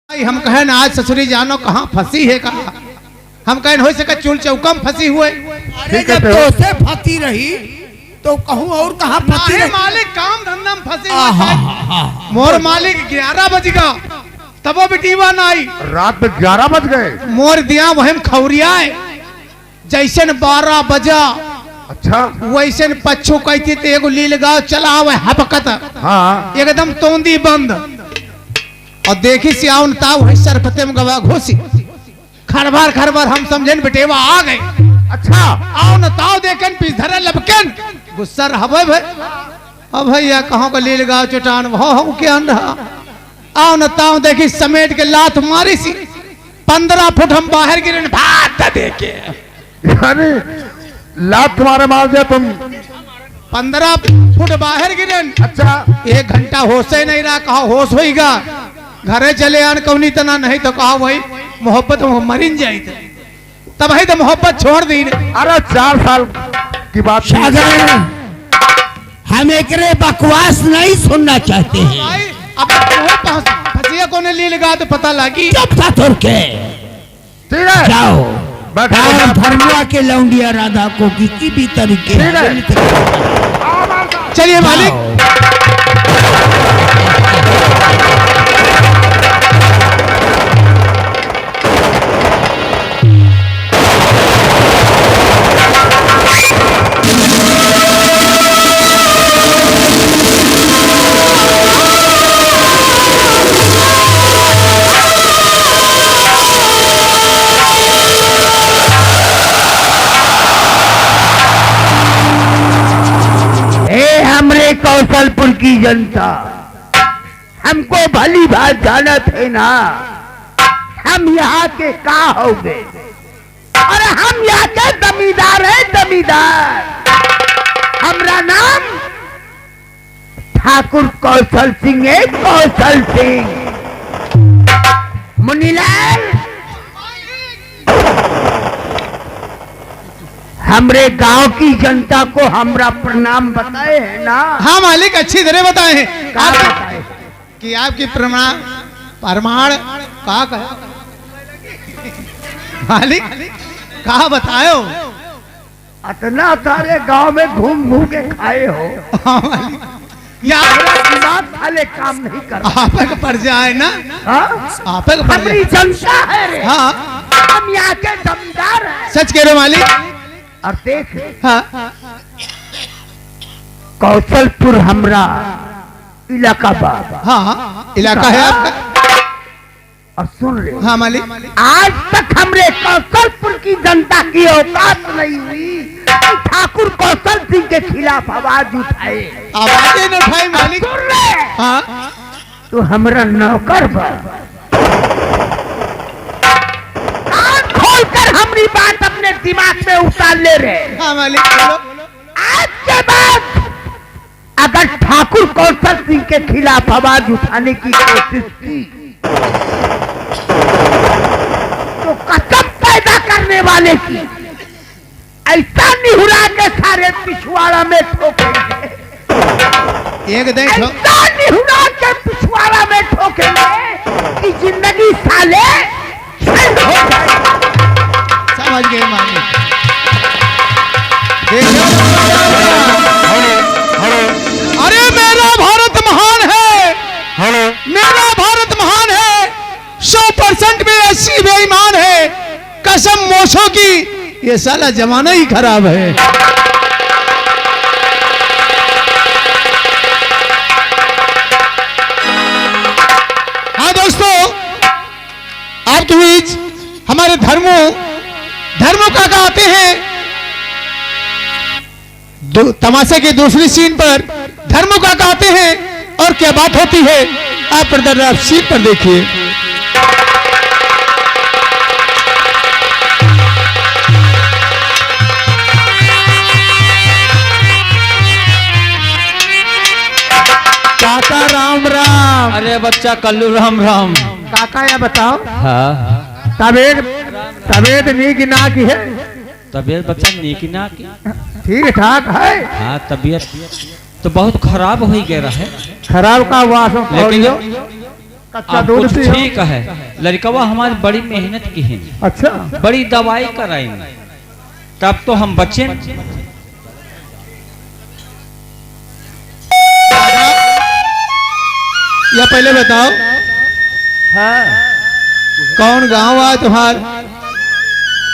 हम कहे ना आज ससुरी जानो कहाँ फंसी है कहा हम कहे हो सके चूल चौकम फंसी हुए। अरे जब तो से फंसी रही तो कहूँ और कहाँ फंसी रही? मालिक काम धंधा में फंसी हुए। मोर मालिक 11 बज गया तब बेटीवा ना आई। रात में 11 बज गए। मोर दिया वही खौरिया जैसे 12 बजा। अच्छा वैसे पच्छू कहती तो एगो लील गाँव चला हुआ हपकत। हाँ एकदम तोंदी बंद और देखी सियाउन ताव है सरपते में गवा घोसी खरबार खरबार हम समझेन बेटेवा आ गए। अच्छा आओ न ताव देखन पीस धरे लपकन गुस्सा हवे भाई अब भैया कहाँ को लील गाँव चटान हो क्या रहा। आओ न ताव देखी समेट के लात मारी सी 15 फुट हम बाहर गिरे भात देखे। यानी लात तुम्हारे मार दिया तुम 15 फुट बाहर गिरे। अच्छा 1 घंटा होश ही नहीं रहा कहा होश होगा घरे चले आन कौनी तना नहीं तो कहा वही मोहब्बत मरिन जाई तब है तो मोहब्बत छोड़ दी। अरे 4 साल की बात सागर हम एकरे बकवास नहीं सुनना चाहते हैं। भाई अब फंसिया कोने लिए लगा तो पता लगी। चुप था तुर के ठीक है जाओ बैठो। धर्मिया के लौंडिया राधा को किसी भी तरीके चलिए मालिक कौशलपुर की जनता हमको भली बात जाना थे ना हम यहाँ के का हो गए। और हम यहाँ के जमींदार है जमींदार। हमारा नाम ठाकुर कौशल सिंह है कौशल सिंह। मुनीलाल हमरे गांव की जनता को हमरा प्रणाम बताए हैं ना। हाँ मालिक अच्छी तरह बताए हैं क्या बताए कि आपकी प्रमाण कहा कहा मालिक कहा बतायो। इतना सारे गांव में घूम घूम के खाए हो। हाँ मालिक दिमाग वाले काम नहीं कर आप पड़ जाए ना। आप हमारी जनता है रे। हाँ हम यहाँ के जमींदार हैं। सच कह रहे हो मालिक। और देख हाँ कौशलपुर हमरा इलाका बाबा। हाँ इलाका है आपका। और सुन रहे हाँ मालिक आज तक हमरे कौशलपुर की जनता की औकात नहीं हुई ठाकुर कौशल सिंह के खिलाफ आवाज उठाए। आवाज न उठाए मालिक। सुन रहे हाँ तो हमरा नौकर बा खोलकर हमारी बात अपने दिमाग में उतार ले रहे। हाँ मालिक बोलो। आज के बाद अगर ठाकुर कौशल सिंह के खिलाफ आवाज उठाने की कोशिश की तो कसम पैदा करने वाले की ऐसा निहुरा के सारे पिछवाड़ा में ठोकेंगे। एक दिन ऐसा निहुरा के पिछवाड़ा में ठोकेंगे कि जिंदगी साले हो जाएगी। समझ गए मालिक। अरे मेरा भारत महान है। मेरा भारत महान है 100% में 80 बेईमान है। कसम मोशों की ये साला जमाना ही खराब है। हाँ दोस्तों आपके बीच हमारे धर्मों का गाते हैं तमाशे की दूसरी सीन पर धर्मों का गाते हैं और क्या बात होती है आप पर्दा सीन पर देखिए। काका राम राम। अरे बच्चा कल्लू राम राम। काका या बताओ हाँ तबीयत नीक ना की है। तबीयत बच्चा नीक ना की ठीक ठाक है। हाँ तबीयत तो बहुत खराब हो गया है। खराब का वास लेकिन कच्चा अब दूध कुछ पियो। ठीक है, लड़कवा हमारी बड़ी मेहनत की है, अच्छा बड़ी दवाई कराएंगे, तब तो हम बचे। या पहले बताओ हाँ कौन गांव है तुम्हार?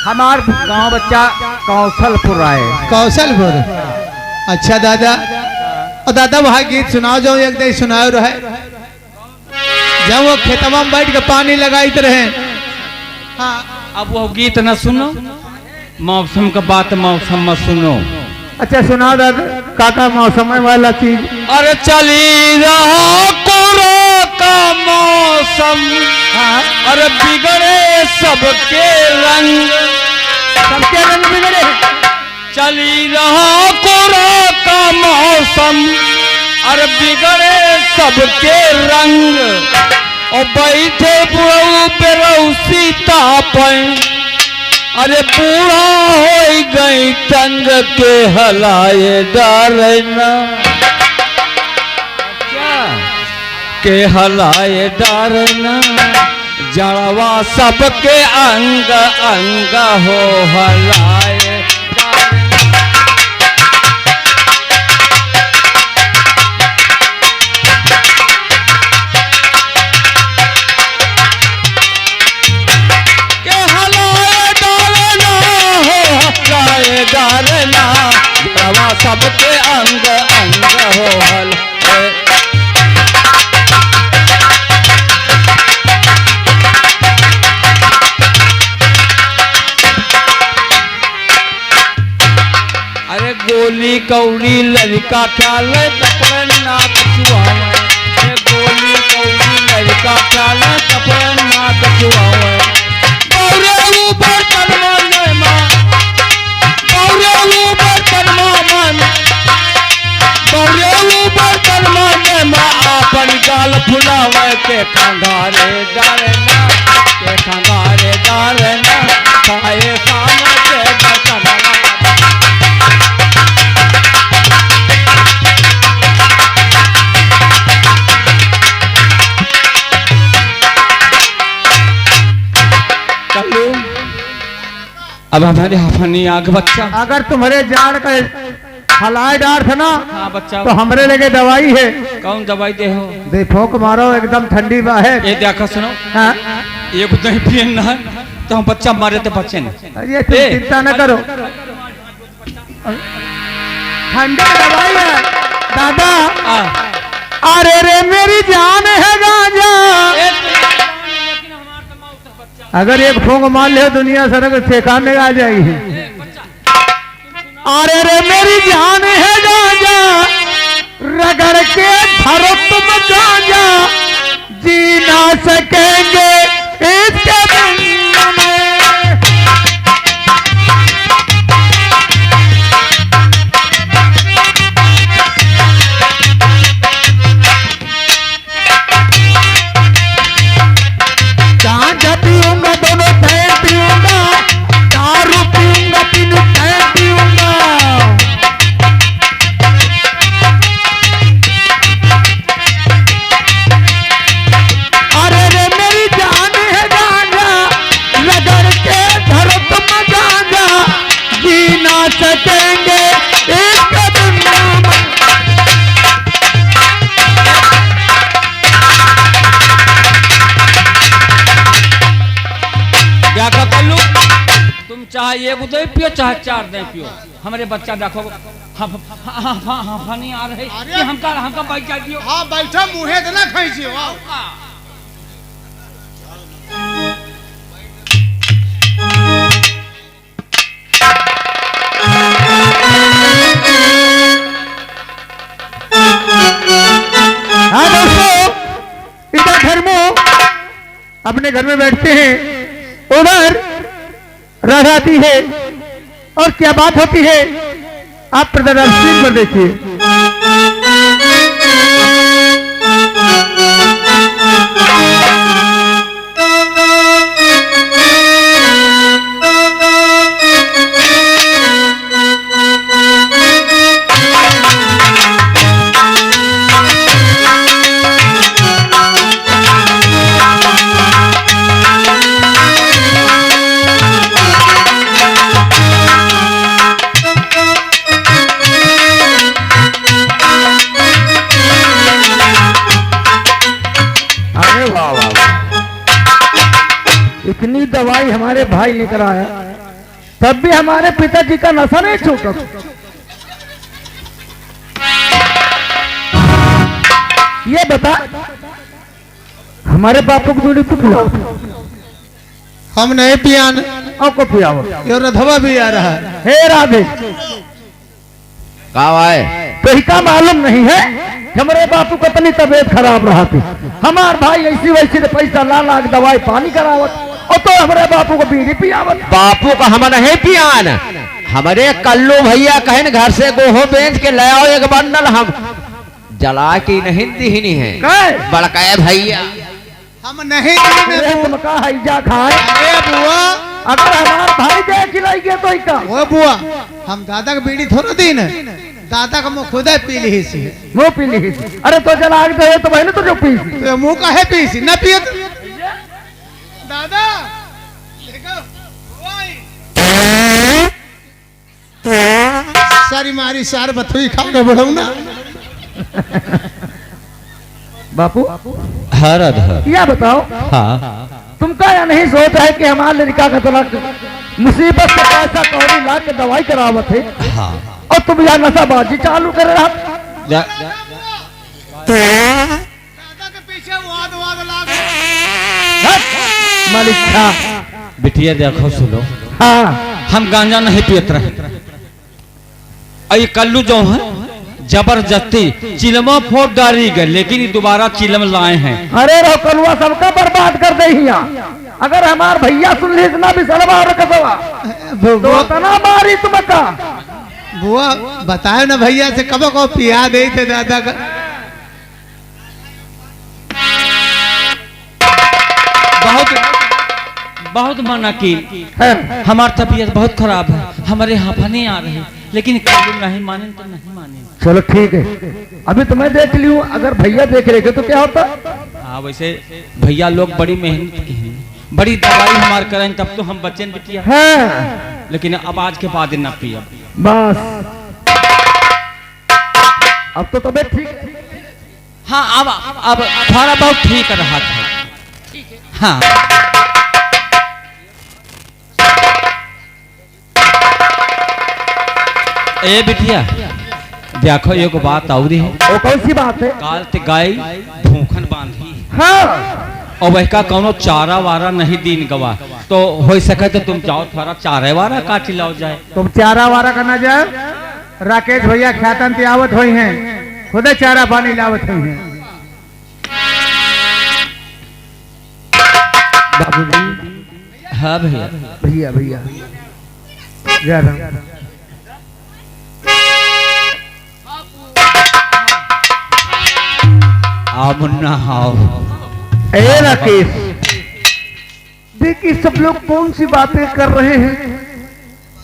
हमार गांव बच्चा कौशलपुर आए। कौशलपुर। अच्छा दादा, और दादा वहाँ गीत सुनाओ जो एक दिन सुनाओ रहे, जब वो खेतवा में बैठ के पानी लगाते रहे। हाँ अब वो गीत न सुनो, मौसम का बात मौसम में सुनो। अच्छा सुना दादा काका मौसम वाला चीज। अरे चली रहा कोरा का मौसम, अरे बिगड़े सबके रंग, सबके रंग बिगड़े। चली रहा कोरा का मौसम, अरे बिगड़े सबके रंग, और बैठे बुढ़ऊ बेरऊ सीता पर, अरे बूढ़ा हो गई टंग के हलाए डारना, के हलाए डारना, जड़वा सबके अंग अंग हो हलाए डारना। के हलाए डारना हो हलाए डारना, जड़वा सबके अंग अंग हो हलाए। अरे गोली कौड़ी लड़का ख्याल कपड़े नाक छुआवे, गोली कौड़ी लड़का ख्याल कपड़े नाक छुआवे, गौरे ऊपर कलमा नैमा, गौरे ऊपर कलमा मन, गौरे ऊपर कलमा नैमा, अपन गाल फुलावे के खंगारे डारना, के खंगारे डारना, खाए काम के बचना। अब हमारे हफनी आग बच्चा। अगर तुम्हारे जान का हलाए डार था ना हाँ बच्चा, तो हमरे लगे दवाई है। कौन दवाई दे हो? दे फूंक मारो एकदम ठंडी बाहर। ये देखा सुनो, हाँ? ये कुछ नहीं पिए ना तो हम बच्चा मारे तो बचे न। ये तुम ए, चिंता न करो, ठंडी दवाई है दादा। अरे रे मेरी जान है गांजा, अगर एक फूंक मार ले दुनिया सड़क ठेकाने आ जाएगी। अरे रे मेरी जान है गांजा, रगड़ के धरो तुम गांजा, जी ना सकेंगे इसके बिना में। गांजा पीऊंगा दोनों टाइम पीऊंगा, दारू पीऊंगा तीनों टाइम पीऊंगा। अरे रे मेरी जान है गांजा, रगड़ के धरो तुम गांजा, जी ना सकेंगे इसके बिना में। क्या कहता लू? तुम चाहे एक उदय पियो चाहे चार दे पियो, हमारे बच्चा देखो हफनी आ रहे अरे! कि हमका बैठ जाइए। हाँ बैठा मुँहे देना खींची वाह। हाँ दोस्तों, इधर घर में अपने घर में बैठते हैं, उधर रह आती है और क्या बात होती है आप प्रदर्शन पर देखिए। इतनी दवाई हमारे भाई लेकर आया, तब भी हमारे पिताजी का नशा नहीं छूटा। ये बता, हमारे बापू को बीड़ी पिलाओ। हम नहीं पियान, आपको पियाओ। ये रधवा भी आ रहा है। हे राधे, कहाँ आए? तो का मालूम नहीं है, हमारे बापू का इतनी तबीयत खराब रहा थी, हमार भाई ऐसी वैसी पैसा ला ला दवाई पानी करावत, और तो हमारे बापू को बीड़ी पियावत। बापू का हम नहीं पियान, हमारे कल्लू भैया कहन घर से गोहो बेच के ले आओ एक बंडल, हम जला की नहीं दीहनी है। बड़काए भैया हम नहीं तुम का हैजा खाए। अरे बुआ, अगर हमार भाई दे खिलाइए तो का वो बुआ, हम दादा का बीड़ी थोड़ा दी न, दादा का मुँह खुदा पी ली सी, मुँह पी ली। अरे तो जला के दे तो बहने तो जो पी तो मुँह का है पी सी न पिए दादा। सारी मारी सार बथुई खा के बढ़ऊ ना। बापू हाँ राधा, या बताओ, हाँ तुमका या नहीं सोच है कि हमारे लड़का का थोड़ा मुसीबत से पैसा कौड़ी ला के दवाई करावत है, हाँ और तुम यहाँ नशाबाजी चालू कर रहा। दादा के पीछे वाद वाद लाग मालिक था। बिटिया देखो सुनो, हाँ हम गांजा नहीं पीत रहे, ये कल्लू जो है जबरदस्ती चिलमा फोड़ डाली गए, लेकिन ये दोबारा चिलम लाए हैं। अरे रो कलुआ सबका बर्बाद कर दे यहाँ। अगर हमार भैया सुन ली इतना भी सलवा और कसवा तो इतना मारी तुमका। बुआ बताए ना भैया से कब को पिया दे थे दादा का। बहुत मना की, है। हमारी तबीयत बहुत खराब है, हमारे यहाँ नहीं आ रहे, लेकिन कल्लू नहीं माने तो नहीं माने। चलो ठीक है, अभी तुम्हें देख लियो, अगर भैया देख लेंगे तो क्या होता। हाँ वैसे भैया लोग बड़ी मेहनत की हैं, बड़ी दवाई हमारे करें तब तो हम बच्चे ने पिया, है लेकिन अब आज के बाद न पिया। बस अब तो तबीयत ठीक है। हाँ अब थोड़ा बहुत ठीक रहा था। हाँ ए बिटिया देखो एक बात और है। वो कौन सी बात है। काल ते गाय भूखन बांधी, हाँ और वह का कौनो चारा वारा नहीं दीन गवा, तो हो सके तो तुम जाओ थोड़ा चारे वारा काट लाओ जाए। तुम चारा वारा करना जाए, राकेश भैया ख्यातन तियावत हुई हैं, खुदे चारा पानी लावत हुई हैं। बाबूजी। हाँ भैया भैया भैया जा रहा हूं। आओ मुन्ना आओ। ए राकेश, देखिए सब लोग कौन सी बातें कर रहे हैं।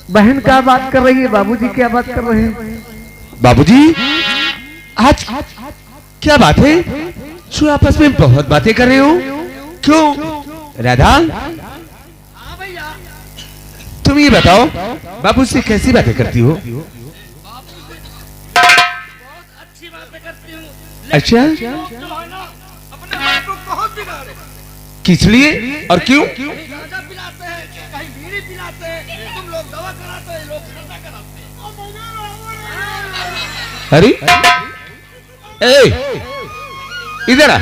बहन क्या बात कर रही है, बाबूजी क्या बात कर रहे हैं। बाबूजी आज क्या बात है? जो आपस में बहुत बातें कर रहे हो, क्यों? राधा तुम ये बताओ, बाबू से कैसी बातें करती हो? अच्छा किस लिए और क्यों? अरे ए इधर आ,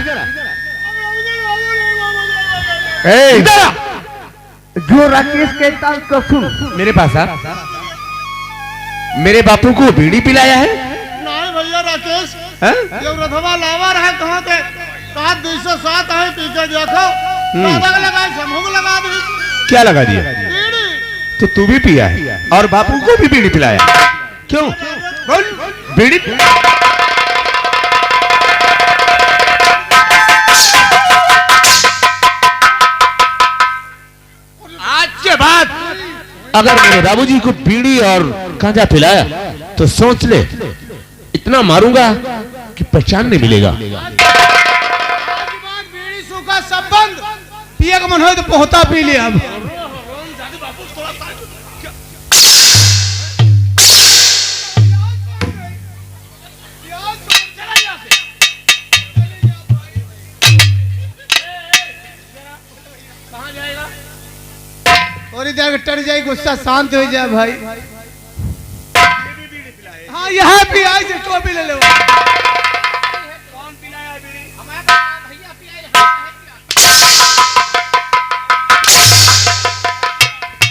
इधर आ। जो राकेश कहता है उसको सुन। मेरे पास आ। मेरे बापू को बीड़ी पिलाया है? नहीं भैया राकेश, हाँ? ये रधवा लावा रहा कहाँ के? कहा 207 है, पी के देखो, दादा को लगा समूह लगा दी। क्या लगा दिया? बीड़ी। तो तू भी पिया है और बापू को भी बीड़ी पिलाया? क्यों? बोल। बीड़ी आज के बाद अगर मेरे बाबूजी को बीड़ी और गांजा पिलाया तो सोच ले, इतना मारूंगा कि पहचान नहीं मिलेगा। बीड़ी सूखा संबंध, पिए का मन हो तो पोहता पी लिया। अब कहाँ जाएगा? थोड़ी देर के टर जाए गुस्सा शांत हो जाए भाई। हाँ यहाँ भी आई से तो भी ले लो।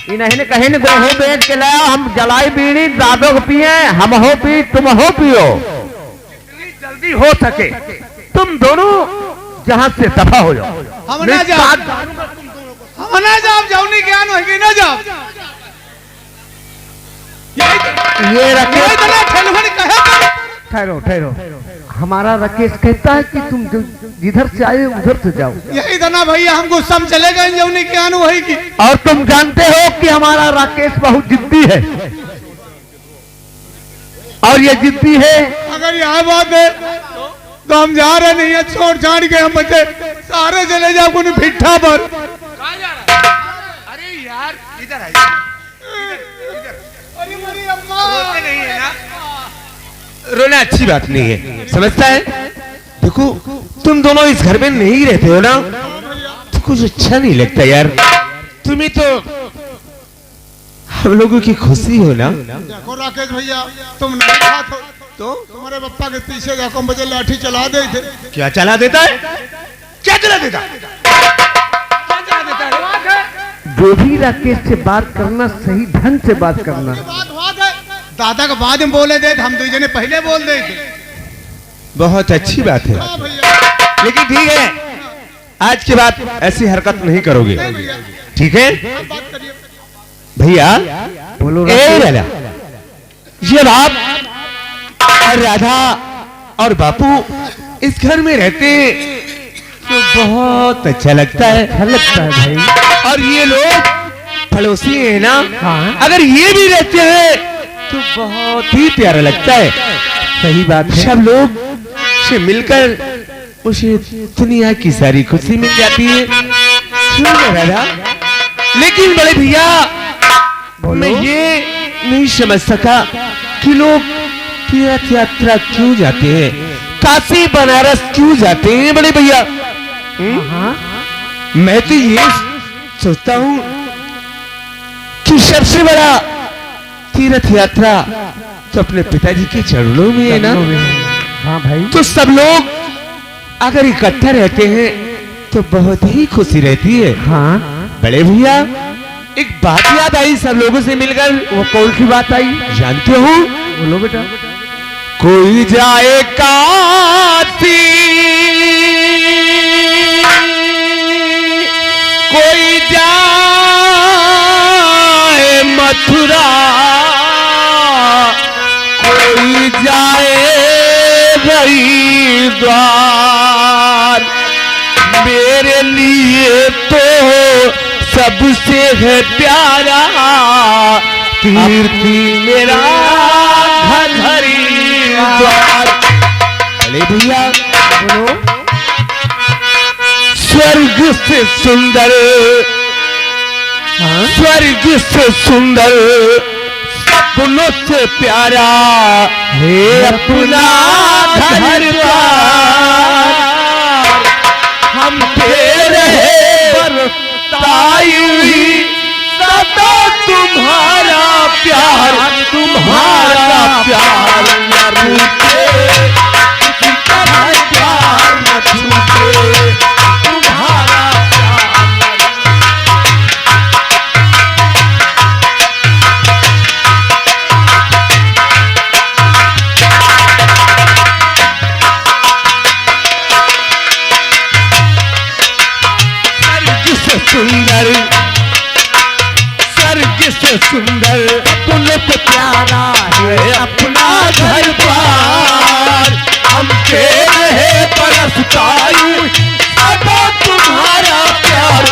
इन्हें कहीं न हो बेच के लाया, हम जलाई बीड़ी दादो को पिए, हम हो पी तुम हो पियो, जितनी जल्दी हो सके तुम दोनों जहां से दफा हो जाओ। हम ना जाओ जाऊनी ज्ञान होगी ना जाओ। ये रखे कहे ठहरो ठहरो, हमारा राकेश कहता है कि तुम जिधर से आए उधर से जाओ। यही था ना भैया, हम गुस्सा में चले गए जौनी ज्ञान होगी। और तुम जानते हो कि हमारा राकेश बहुत जिद्दी है, और ये जिद्दी है। अगर यह बात है तो हम जा रहे नहीं है, छोड़ छाड़ के हम बच्चे सारे चले जाओ कुछ भिट्ठा पर। अरे यार इधर आइए, अरे मेरी अम्मा नहीं है ना, रोना अच्छी बात नहीं है, समझता है। देखो तुम दोनों इस घर में नहीं रहते हो ना, तो कुछ अच्छा नहीं लगता यार। तुम्हें तो हम लोगों की खुशी हो ना। देखो राकेश भैया, तुम नहीं खाते हो तो तुम्हारे पप्पा के पीछे जाकर मुझे लाठी चला दे थे। क्या चला देता है, क्या चला देता है? जो भी राकेश से बात करना, सही ढंग से बात करना। बात है दादा का बाद में बोले दे, हम दो जने पहले बोल दे थे। बहुत अच्छी बात है, हाँ भैया, लेकिन ठीक है, आज के बाद ऐसी हरकत नहीं करोगे, ठीक है बात करिए भैया। बोलो ए लाला, ये बाप और राधा और बापू इस घर में रहते तो बहुत अच्छा लगता है। अच्छा लगता है भाई। और ये लोग पड़ोसी है ना, हाँ। अगर ये भी रहते हैं तो बहुत ही प्यारा लगता है। सही बात है। सब लोग से मिलकर उसे दुनिया की सारी खुशी मिल जाती है। सुन राधा, लेकिन बड़े भैया मैं ये नहीं समझ सका कि लोग तीर्थ यात्रा क्यों जाते हैं, काशी बनारस क्यों जाते हैं बड़े भैया। हाँ। मैं तो ये सोचता हूँ कि सबसे बड़ा तीर्थ यात्रा तो अपने पिताजी के चरणों में है ना। हाँ भाई। तो सब लोग अगर इकट्ठा रहते हैं तो बहुत ही खुशी रहती है। हाँ। बड़े भैया एक बात याद आई सब लोगों से मिलकर। वो कौन सी बात आई? जानते हो? बोलो बेटा। कोई जाए काशी, कोई जाए मथुरा, कोई जाए हरिद्वार, मेरे लिए तो सबसे है प्यारा कीर्ति मेरा घर हरिद्वार। अरे भैया बोलो। स्वर्ग से सुंदर, हाँ? स्वर्ग से सुंदर, सपनों से प्यारा है अपना घर द्वार। हम तेरे बरताई हुई सदा तुम्हारा प्यार, तुम्हारा प्यार न रूठे, किसी तरह प्यार न छूटे, तुम्हारा सुंदर, स्वर्ग से सुंदर, तुझे पे प्यारा है अपना घर द्वार। हम तेरे बरसताई सदा तुम्हारा प्यार,